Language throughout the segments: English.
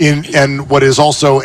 and what is also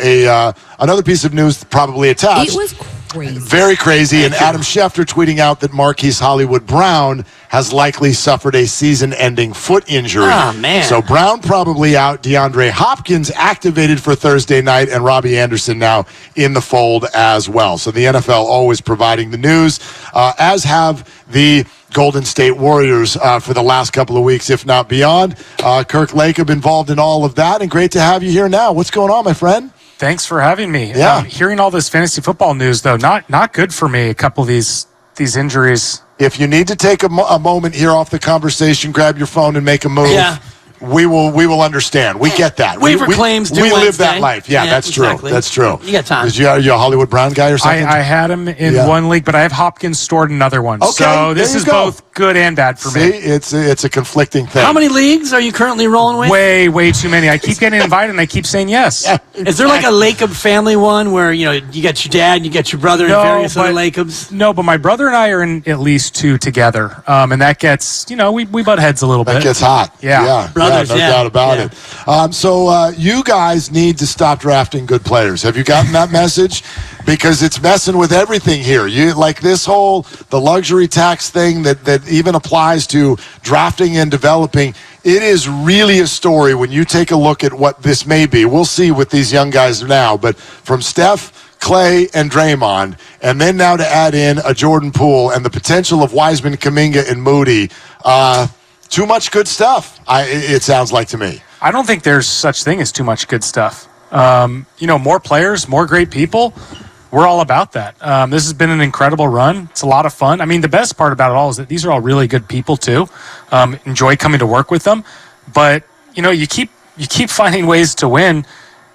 another piece of news probably attached. It was crazy. Very crazy. And Adam Schefter tweeting out that Marquise Hollywood Brown has likely suffered a season-ending foot injury. Oh, man. So Brown probably out. DeAndre Hopkins activated for Thursday night, and Robbie Anderson now in the fold as well. So the NFL always providing the news, as have the Golden State Warriors for the last couple of weeks, if not beyond. Kirk Lacob involved in all of that, and great to have you here now. What's going on, my friend? Thanks for having me. Yeah. Hearing all this fantasy football news, though, not good for me. A couple of these injuries. If you need to take a moment here off the conversation, grab your phone and make a move. Yeah. We will understand. We get that. Waiver claims due We live Wednesday. that life. Yeah, that's exactly. true. That's true. You got time. Is you a Hollywood Brown guy or something? I had him in one league, but I have Hopkins stored in another one. Okay, so this is both good and bad for See, me. it's a conflicting thing. How many leagues are you currently rolling with? Way too many. I keep getting invited, and I keep saying yes. Yeah. Is there like a Lacob family one where, you got your dad, you got your brother, and various other Lacobs? No, but my brother and I are in at least two together. And that gets, we butt heads a little bit. That gets hot. Yeah. Brothers, no doubt about it. So you guys need to stop drafting good players. Have you gotten that message? Because it's messing with everything here. You like this whole the luxury tax thing that even applies to drafting and developing. It is really a story when you take a look at what this may be. We'll see with these young guys now, but from Steph, Clay, and Draymond, and then now to add in a Jordan Poole and the potential of Wiseman, Kuminga, and Moody, too much good stuff, it sounds like to me. I don't think there's such thing as too much good stuff. More players, more great people. We're all about that. This has been an incredible run. It's a lot of fun. I mean, the best part about it all is that these are all really good people too. Enjoy coming to work with them. But, you keep finding ways to win.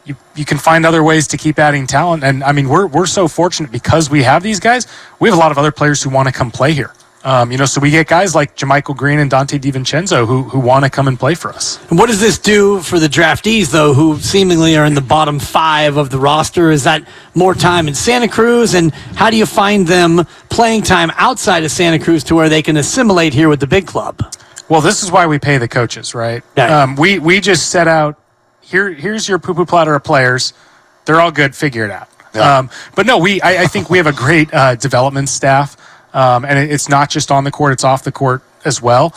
You can find other ways to keep adding talent. And, I mean, we're so fortunate because we have these guys. We have a lot of other players who want to come play here. So we get guys like Jermichael Green and Dante DiVincenzo who want to come and play for us. And what does this do for the draftees, though, who seemingly are in the bottom 5 of the roster? Is that more time in Santa Cruz? And how do you find them playing time outside of Santa Cruz to where they can assimilate here with the big club? Well, this is why we pay the coaches, right? Yeah. We just set out, here's your poo-poo platter of players. They're all good. Figure it out. Yeah. But no, I think we have a great development staff. And it's not just on the court, it's off the court as well.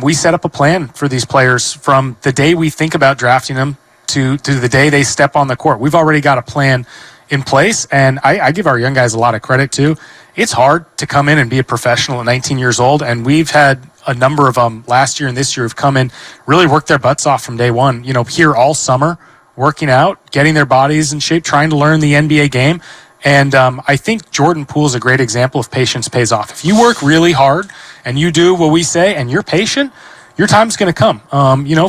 We set up a plan for these players from the day we think about drafting them to the day they step on the court. We've already got a plan in place, and I give our young guys a lot of credit too. It's hard to come in and be a professional at 19 years old, and we've had a number of them last year and this year have come in, really worked their butts off from day one, here all summer, working out, getting their bodies in shape, trying to learn the NBA game. And I think Jordan Poole is a great example of patience pays off. If you work really hard and you do what we say and you're patient, your time's going to come.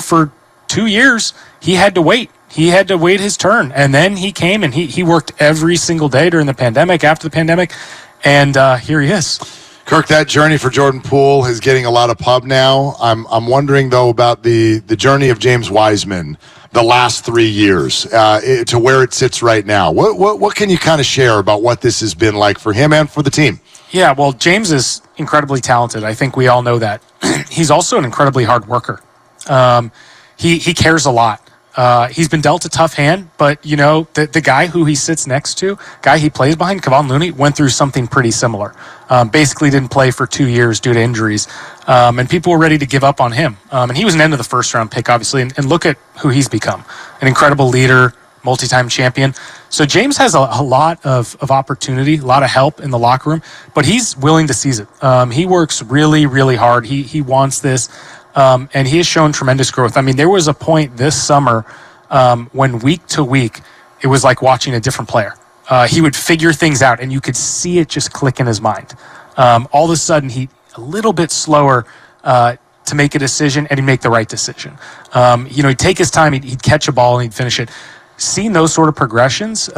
For 2 years, he had to wait. He had to wait his turn. And then he came and he worked every single day during the pandemic, after the pandemic, and here he is. Kirk, that journey for Jordan Poole is getting a lot of pub now. I'm wondering, though, about the journey of James Wiseman the last 3 years to where it sits right now. What can you kind of share about what this has been like for him and for the team? Yeah, well, James is incredibly talented. I think we all know that. He's also an incredibly hard worker. He cares a lot. He's been dealt a tough hand, but, the guy who he sits next to, guy he plays behind, Kevon Looney, went through something pretty similar. Basically didn't play for 2 years due to injuries. And people were ready to give up on him. And he was an end of the first-round pick, obviously, and look at who he's become. An incredible leader, multi-time champion. So James has a lot of opportunity, a lot of help in the locker room, but he's willing to seize it. He works really, really hard. He wants this. And he has shown tremendous growth. I mean, there was a point this summer when week to week, it was like watching a different player. He would figure things out, and you could see it just click in his mind. All of a sudden, he a little bit slower to make a decision, and he'd make the right decision. He'd take his time, he'd catch a ball, and he'd finish it. Seeing those sort of progressions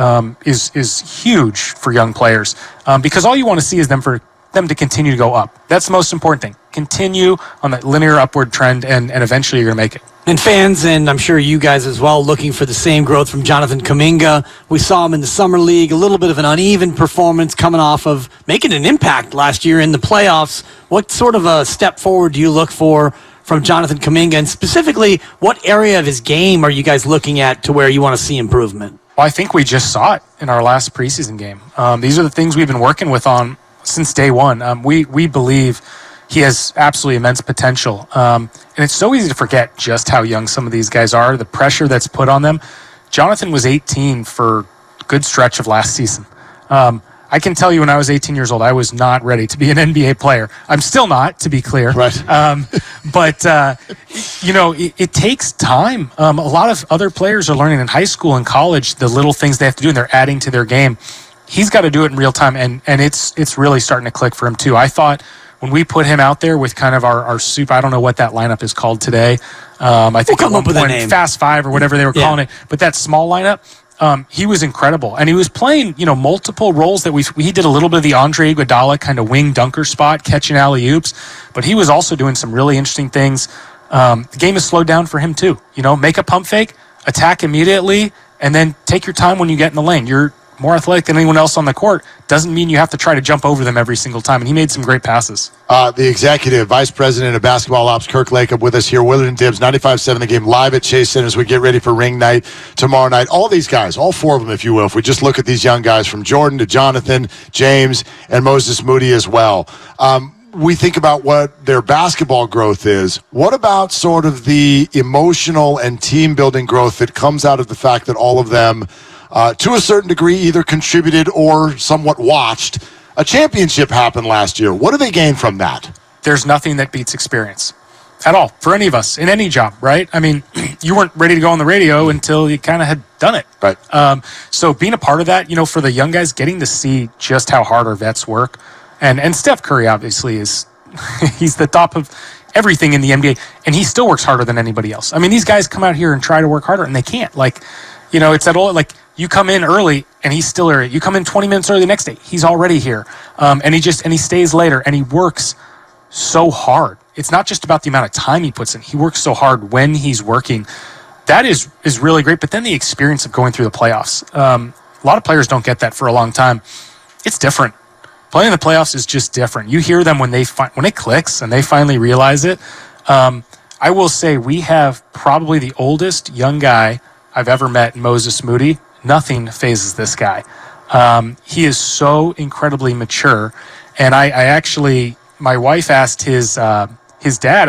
is huge for young players because all you want to see is them to continue to go up. That's the most important thing. Continue on that linear upward trend, and eventually you're going to make it. And fans, and I'm sure you guys as well, looking for the same growth from Jonathan Kuminga. We saw him in the Summer League, a little bit of an uneven performance coming off of making an impact last year in the playoffs. What sort of a step forward do you look for from Jonathan Kuminga? And specifically, what area of his game are you guys looking at to where you want to see improvement? Well, I think we just saw it in our last preseason game. These are the things we've been working with on since day one. We believe he has absolutely immense potential. And it's so easy to forget just how young some of these guys are, the pressure that's put on them. Jonathan was 18 for a good stretch of last season. I can tell you when I was 18 years old, I was not ready to be an NBA player. I'm still not, to be clear. Right. But it takes time. A lot of other players are learning in high school and college the little things they have to do, and they're adding to their game. He's got to do it in real time, and it's really starting to click for him, too. I thought when we put him out there with kind of our soup, I don't know what that lineup is called today. I think we'll come up with a name. Fast Five or whatever they were calling it. But that small lineup, he was incredible, and he was playing, multiple roles that he did a little bit of the Andre Iguodala kind of wing dunker spot, catching alley-oops, but he was also doing some really interesting things. The game has slowed down for him too. Make a pump fake, attack immediately, and then take your time when you get in the lane. You're more athletic than anyone else on the court. Doesn't mean you have to try to jump over them every single time, and he made some great passes. The executive vice president of basketball ops, Kirk Lacob, with us here. Willard and Dibs, 95.7 The Game, live at Chase Center as we get ready for ring night tomorrow night. All these guys, all four of them, if you will, if we just look at these young guys from Jordan to Jonathan, James, and Moses Moody as well. We think about what their basketball growth is. What about sort of the emotional and team-building growth that comes out of the fact that all of them, to a certain degree, either contributed or somewhat watched a championship happen last year? What do they gain from that? There's nothing that beats experience at all for any of us in any job, right? I mean, you weren't ready to go on the radio until you kind of had done it. Right. So being a part of that, for the young guys, getting to see just how hard our vets work. And Steph Curry, obviously, he's the top of everything in the NBA, and he still works harder than anybody else. I mean, these guys come out here and try to work harder, and they can't. It's that old, you come in early and he's still here. You come in 20 minutes early the next day, he's already here. And he stays later and he works so hard. It's not just about the amount of time he puts in. He works so hard when he's working. That is really great. But then the experience of going through the playoffs. A lot of players don't get that for a long time. It's different. Playing in the playoffs is just different. You hear them when it clicks and they finally realize it. I will say we have probably the oldest young guy I've ever met in Moses Moody. Nothing phases this guy. He is so incredibly mature. And I actually, my wife asked his dad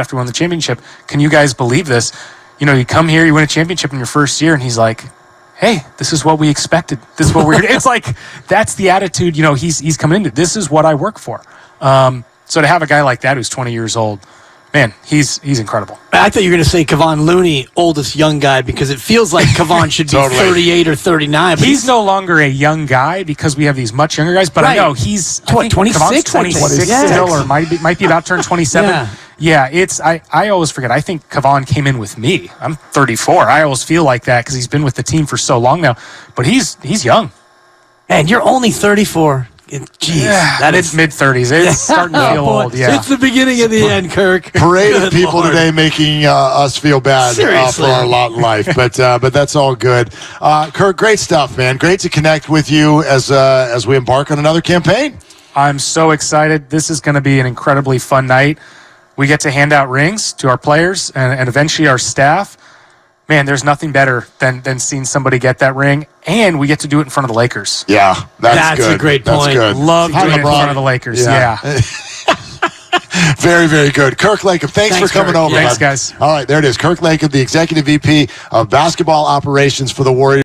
after we won the championship, can you guys believe this? You come here, you win a championship in your first year, and he's like, hey, this is what we expected. This is what we're It's like, that's the attitude, he's coming into. This is what I work for. So to have a guy like that who's 20 years old, man, he's incredible. I thought you were going to say Kevon Looney, oldest young guy, because it feels like Kevon should be Totally. 38 or 39. But He's no longer a young guy because we have these much younger guys, but Right. I know he's 26, Kevon's 26 yeah. still, or might be about to turn 27. Yeah, I always forget. I think Kevon came in with me. I'm 34. I always feel like that because he's been with the team for so long now, but he's young. And you're only 34. Jeez, that is mid-30s. It's starting to feel boy, old, yeah. It's the beginning of the end, Kirk. Parade of Good people Lord. today making us feel bad for Seriously. our lot in life, but that's all good. Kirk, great stuff, man. Great to connect with you as we embark on another campaign. I'm so excited. This is going to be an incredibly fun night. We get to hand out rings to our players and eventually our staff. Man, there's nothing better than seeing somebody get that ring, and we get to do it in front of the Lakers. Yeah, that's good. a great That's point. good. Love Hi, doing it in LeBron. front of the Lakers. Yeah. Very, very good. Kirk Lacob, thanks for coming Kirk. over. Thanks, bud. guys. All right, there it is. Kirk Lacob, the Executive VP of Basketball Operations for the Warriors.